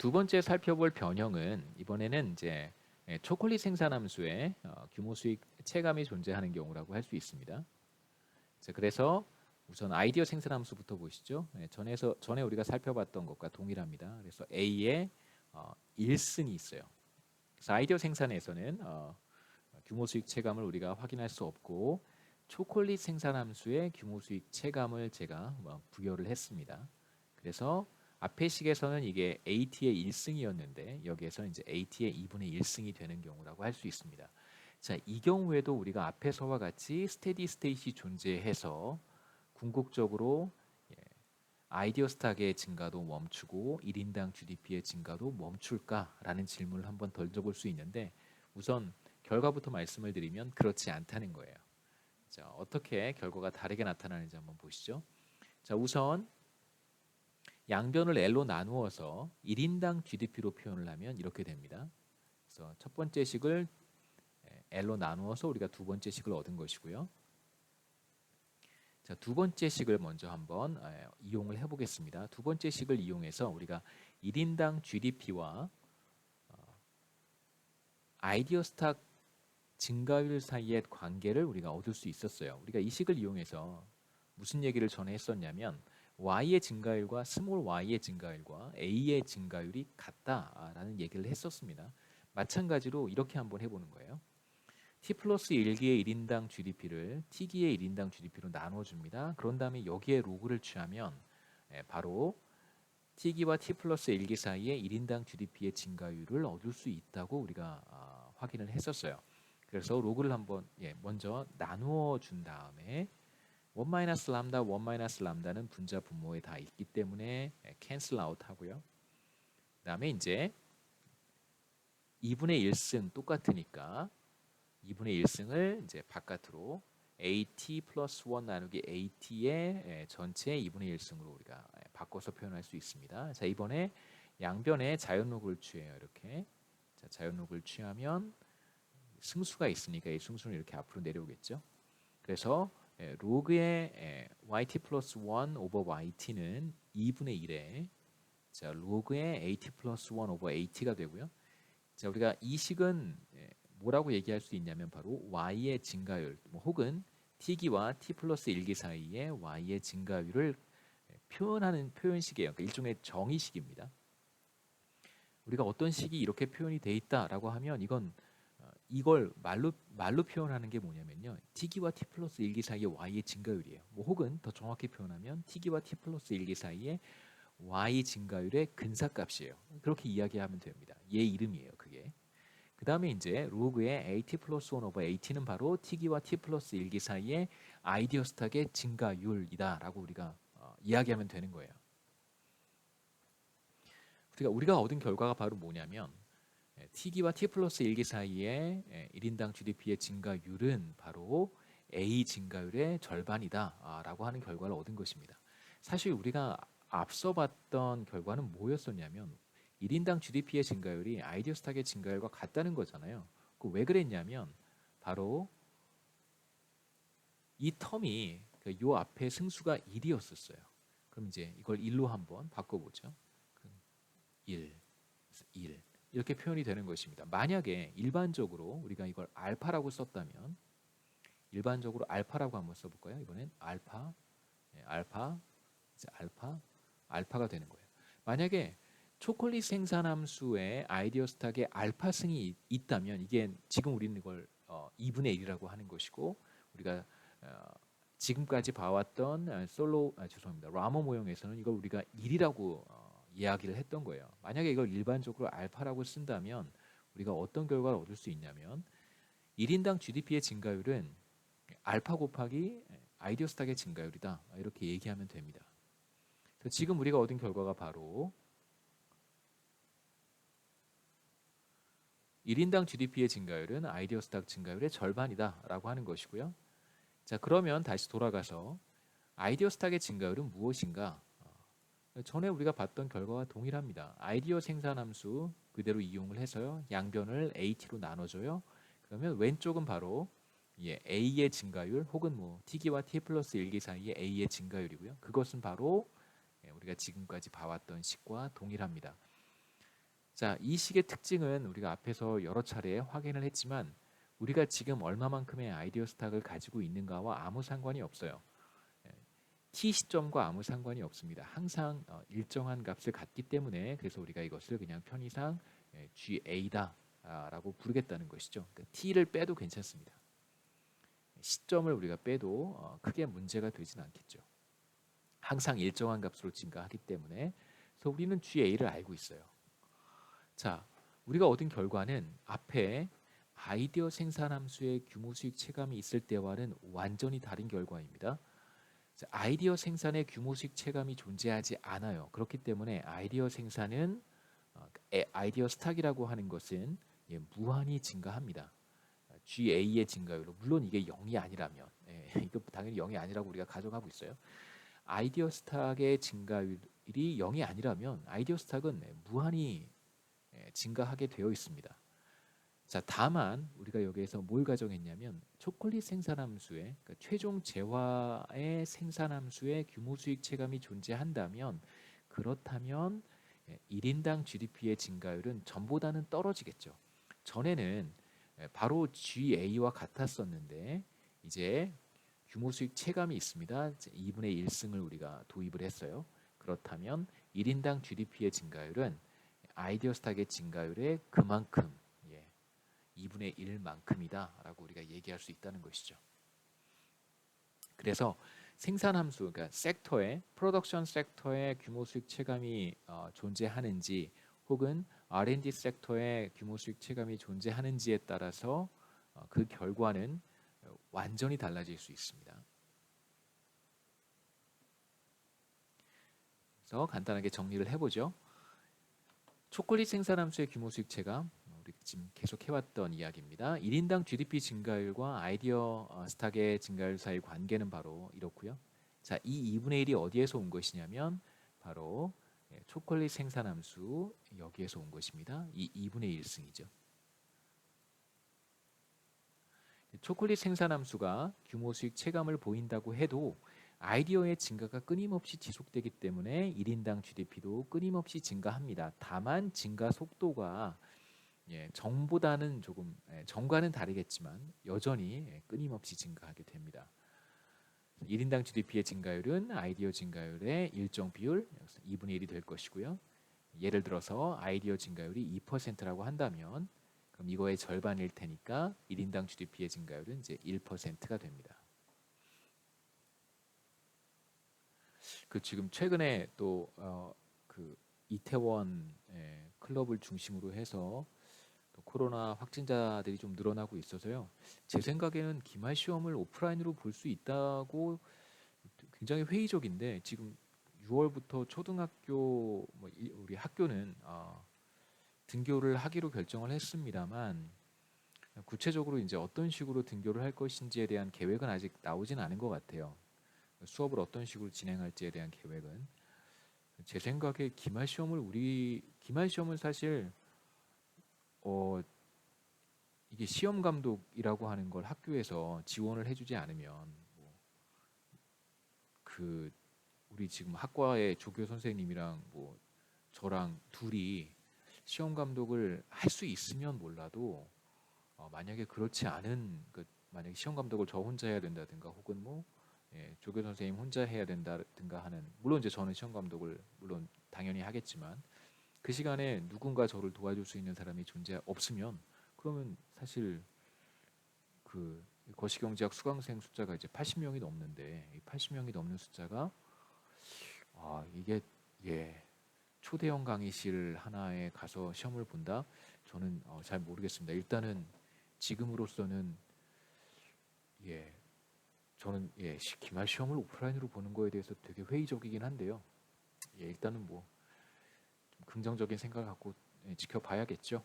두 번째 살펴볼 변형은 이번에는 이제 초콜릿 생산함수의 규모 수익 체감이 존재하는 경우라고 할 수 있습니다. 자, 그래서 우선 아이디어 생산함수부터 보시죠. 전에 우리가 살펴봤던 것과 동일합니다. 그래서 A의 1승이 있어요. 그래서 아이디어 생산에서는 규모 수익 체감을 우리가 확인할 수 없고 초콜릿 생산함수의 규모 수익 체감을 제가 부여를 했습니다. 그래서 앞의 식에서는 이게 AT의 1승이었는데 여기에서 이제 AT의 2분의 1승이 되는 경우라고 할 수 있습니다. 자, 이 경우에도 우리가 앞에서와 같이 스테디 스테이시 존재해서 궁극적으로 아이디어 스탁의 증가도 멈추고 1인당 GDP의 증가도 멈출까라는 질문을 한번 던져볼 수 있는데 우선 결과부터 말씀을 드리면 그렇지 않다는 거예요. 자, 어떻게 결과가 다르게 나타나는지 한번 보시죠. 자, 우선 양변을 L로 나누어서 1인당 GDP로 표현을 하면 이렇게 됩니다. 그래서 첫 번째 식을 L로 나누어서 우리가 두 번째 식을 얻은 것이고요. 자, 두 번째 식을 먼저 한번 이용을 해보겠습니다. 두 번째 식을 이용해서 우리가 1인당 GDP와 아이디어 스탁 증가율 사이의 관계를 우리가 얻을 수 있었어요. 우리가 이 식을 이용해서 무슨 얘기를 전에 했었냐면 Y의 증가율과 스몰 y의 증가율과 A의 증가율이 같다라는 얘기를 했었습니다. 마찬가지로 이렇게 한번 해보는 거예요. T 플러스 1기의 1인당 GDP를 T기의 1인당 GDP로 나눠줍니다. 그런 다음에 여기에 로그를 취하면 바로 T기와 T 플러스 1기 사이에 1인당 GDP의 증가율을 얻을 수 있다고 우리가 확인을 했었어요. 그래서 로그를 한번 먼저 나누어 준 다음에 1 마이너스 람다, 1 마이너스 람다는 분자 분모에 다 있기 때문에 캔슬 아웃 하고요. 그 다음에 이제 2분의 1승 똑같으니까 2분의 1승을 이제 바깥으로 AT 플러스 1 나누기 AT의 전체 2분의 1승으로 우리가 바꿔서 표현할 수 있습니다. 자, 이번에 양변에 자연로그를 취해요. 이렇게. 자, 자연로그를 취하면 승수가 있으니까 이 승수는 이렇게 앞으로 내려오겠죠. 그래서 로그의 yt 플러스 1 오버 yt는 2분의 1에 자, 로그의 at 플러스 1 오버 at가 되고요. 자, 우리가 이 식은 뭐라고 얘기할 수 있냐면 바로 y의 증가율 혹은 t기와 t 플러스 1기 사이의 y의 증가율을 표현하는 표현식이에요. 그러니까 일종의 정의식입니다. 우리가 어떤 식이 이렇게 표현이 돼 있다라고 하면 이걸 말로 표현하는 게 뭐냐면요. t기와 t 플러스 1기 사이의 y의 증가율이에요. 혹은 더 정확히 표현하면 t기와 t 플러스 1기 사이의 y 증가율의 근사값이에요. 그렇게 이야기하면 됩니다. 얘 이름이에요. 그게. 그 다음에 이제 로그의 AT 플러스 1 오버 AT는 바로 t기와 t 플러스 1기 사이의 아이디어 스탁의 증가율이다라고 우리가 이야기하면 되는 거예요. 우리가 얻은 결과가 바로 뭐냐면 t기와 t 플러스 1기 사이의 1인당 GDP의 증가율은 바로 A 증가율의 절반이다 라고 하는 결과를 얻은 것입니다. 사실 우리가 앞서 봤던 결과는 뭐였었냐면 1인당 GDP의 증가율이 아이디어 스탁의 증가율과 같다는 거잖아요. 왜 그랬냐면 바로 이 텀이 요 앞에 승수가 1이었었어요. 그럼 이제 이걸 1로 한번 바꿔보죠. 1, 1 이렇게 표현이 되는 것입니다. 만약에 일반적으로 우리가 이걸 알파라고 썼다면 일반적으로 알파라고 한번 써볼까요? 이번엔 알파, 알파, 이제 알파가 되는 거예요. 만약에 초콜릿 생산함수의 아이디어 스탁에 알파승이 있다면 이게 지금 우리는 이걸 2분의 1이라고 하는 것이고 우리가 지금까지 봐왔던 라모 모형에서는 이걸 우리가 1이라고 이야기를 했던 거예요. 만약에 이걸 일반적으로 알파라고 쓴다면 우리가 어떤 결과를 얻을 수 있냐면 1인당 GDP의 증가율은 알파 곱하기 아이디어 스탁의 증가율이다. 이렇게 얘기하면 됩니다. 지금 우리가 얻은 결과가 바로 1인당 GDP의 증가율은 아이디어 스탁 증가율의 절반이다 라고 하는 것이고요. 자, 그러면 다시 돌아가서 아이디어 스탁의 증가율은 무엇인가? 전에 우리가 봤던 결과와 동일합니다. 아이디어 생산함수 그대로 이용을 해서요. 양변을 AT로 나눠줘요. 그러면 왼쪽은 바로 A의 증가율 혹은 T기와 T 플러스 1기 사이의 A의 증가율이고요. 그것은 바로 우리가 지금까지 봐왔던 식과 동일합니다. 자, 이 식의 특징은 우리가 앞에서 여러 차례 확인을 했지만 우리가 지금 얼마만큼의 아이디어 스탁을 가지고 있는가와 아무 상관이 없어요. t 시점과 아무 상관이 없습니다. 항상 일정한 값을 갖기 때문에 그래서 우리가 이것을 그냥 편의상 GA다라고 부르겠다는 것이죠. 그러니까 t를 빼도 괜찮습니다. 시점을 우리가 빼도 크게 문제가 되진 않겠죠. 항상 일정한 값으로 증가하기 때문에 그래서 우리는 GA를 알고 있어요. 자, 우리가 얻은 결과는 앞에 아이디어 생산함수의 규모 수익 체감이 있을 때와는 완전히 다른 결과입니다. 아이디어 생산의 규모 수익 체감이 존재하지 않아요. 그렇기 때문에 아이디어 생산은 아이디어 스탁이라고 하는 것은 무한히 증가합니다. GA의 증가율로 물론 이게 0이 아니라면 이거 당연히 0이 아니라고 우리가 가정하고 있어요. 아이디어 스탁의 증가율이 0이 아니라면 아이디어 스탁은 무한히 증가하게 되어 있습니다. 자, 다만 우리가 여기에서 뭘 가정했냐면 초콜릿 생산함수의 그러니까 최종 재화의 생산함수의 규모 수익 체감이 존재한다면 그렇다면 1인당 GDP의 증가율은 전보다는 떨어지겠죠. 전에는 바로 GA와 같았었는데 이제 규모 수익 체감이 있습니다. 2분의 1승을 우리가 도입을 했어요. 그렇다면 1인당 GDP의 증가율은 아이디어 스탁의 증가율의 그만큼 2분의 1만큼이다라고 우리가 얘기할 수 있다는 것이죠. 그래서 생산함수, 그러니까 섹터의 프로덕션 섹터의 규모 수익 체감이 존재하는지 혹은 R&D 섹터의 규모 수익 체감이 존재하는지에 따라서 그 결과는 완전히 달라질 수 있습니다. 그래서 간단하게 정리를 해보죠. 초콜릿 생산함수의 규모 수익 체감, 우리 지금 계속 해왔던 이야기입니다. 1인당 GDP 증가율과 아이디어 스탁의 증가율 사이 관계는 바로 이렇고요. 자, 이 2분의 1이 어디에서 온 것이냐면 바로 초콜릿 생산함수 여기에서 온 것입니다. 이 2분의 1승이죠. 초콜릿 생산함수가 규모 수익 체감을 보인다고 해도 아이디어의 증가가 끊임없이 지속되기 때문에 1인당 GDP도 끊임없이 증가합니다. 다만 증가 속도가 정보다는 조금 정과는 다르겠지만 여전히 끊임없이 증가하게 됩니다. 1인당 GDP의 증가율은 아이디어 증가율의 일정 비율 2분의 1이 될 것이고요. 예를 들어서 아이디어 증가율이 2%라고 한다면 그럼 이거의 절반일 테니까 1인당 GDP의 증가율은 이제 1%가 됩니다. 그 지금 최근에 또 그 이태원 클럽을 중심으로 해서 또 코로나 확진자들이 좀 늘어나고 있어서요. 제 생각에는 기말 시험을 오프라인으로 볼 수 있다고 굉장히 회의적인데 지금 6월부터 초등학교 우리 학교는 등교를 하기로 결정을 했습니다만 구체적으로 이제 어떤 식으로 등교를 할 것인지에 대한 계획은 아직 나오진 않은 것 같아요. 수업을 어떤 식으로 진행할지에 대한 계획은 제 생각에 기말 시험은 사실 이게 시험 감독이라고 하는 걸 학교에서 지원을 해주지 않으면 우리 지금 학과의 조교 선생님이랑 저랑 둘이 시험 감독을 할 수 있으면 몰라도 만약에 그렇지 않은 만약에 시험 감독을 저 혼자 해야 된다든가 혹은 조교 선생님 혼자 해야 된다든가 하는 물론 이제 저는 시험 감독을 물론 당연히 하겠지만 그 시간에 누군가 저를 도와줄 수 있는 사람이 없으면 그러면 사실 그 거시경제학 수강생 숫자가 이제 80명이 넘는데 이 80명이 넘는 숫자가 이게 초대형 강의실 하나에 가서 시험을 본다? 저는 잘 모르겠습니다. 일단은 지금으로서는 저는 기말 시험을 오프라인으로 보는 거에 대해서 되게 회의적이긴 한데요. 일단은 좀 긍정적인 생각을 갖고 지켜봐야겠죠.